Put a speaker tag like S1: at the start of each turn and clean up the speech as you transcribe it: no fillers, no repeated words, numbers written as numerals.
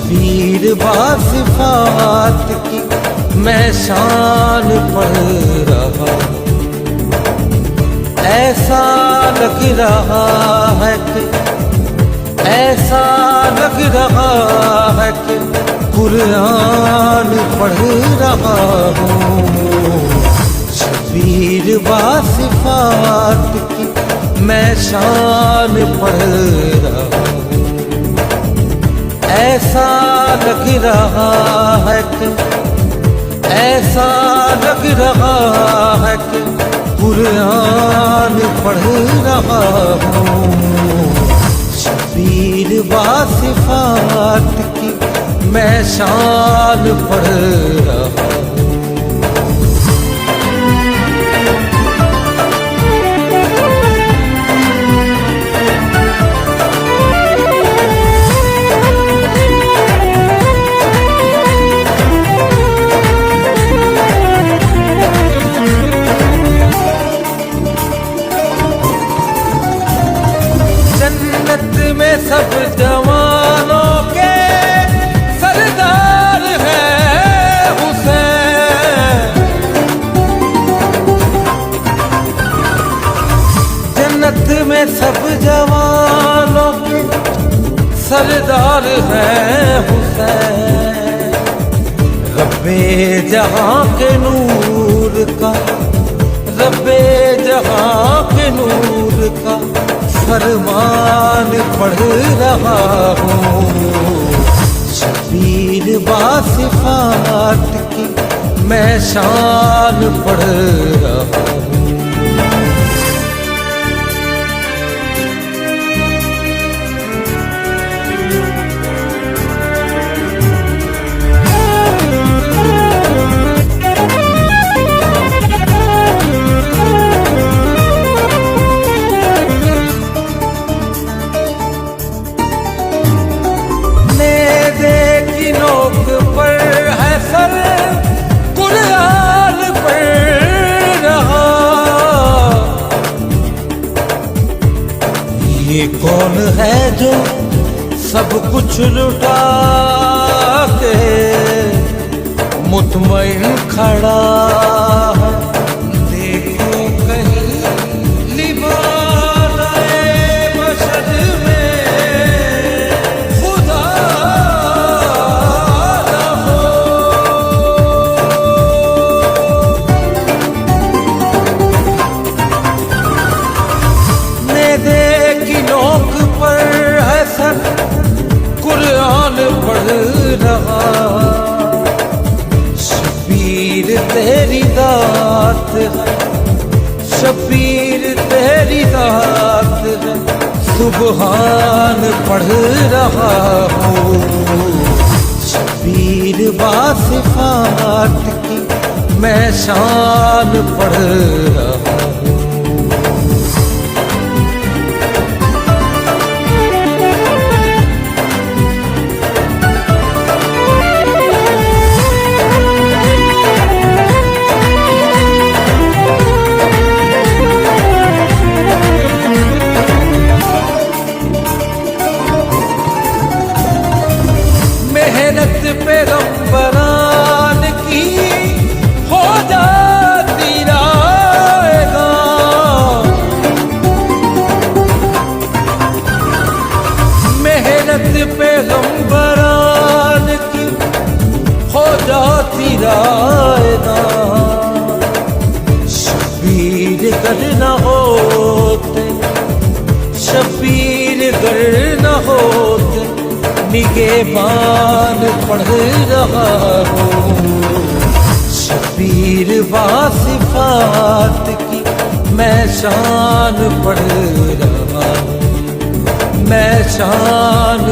S1: शबीर बासिफात की मैं शान पढ़ रहा हूँ। ऐसा लग रहा है कि ऐसा लग रहा है कि कुरान पढ़ रहा हूँ। शबीर बासिफात की मैं शान पढ़ रहा हूँ। ऐसा लग रहा है कि ऐसा लग रहा है कि कुरान पढ़ रहा हूँ। शबीर बासिफात की मैं शान पढ़ रहा हूँ। में सब जवानों के सरदार हैं हुसैन। जन्नत में सब जवानों के सरदार हैं हुसैन। रब्बे जहां के नूर का रब्बे जहां के नूर का फरमान पढ़ रहा हूँ। शबीर बासिफात की मैं शान पढ़ रहा हूँ। ये कौन है जो सब कुछ लुटा के मुतमईन खड़ा है। देखो कहीं लिबासे बशर में खुदा न हो। नोक पर है सर कुरान पढ़ रहा। शबीर तेरी दात है शबीर तेरी दात है सुबहान पढ़ रहा हूँ। शबीर बासिफात की मैं शान पढ़ रहा हूँ। मेहनत पैगंबरान की हो जाती रायगा। मेहनत पैगंबरान की हो जाती रायगा। शबीर गर न होते शबीर गर न होते निगहबान पढ़ रहा हूँ। शबीर बासिफात की मैं शान पढ़ रहा हूँ। मैं शान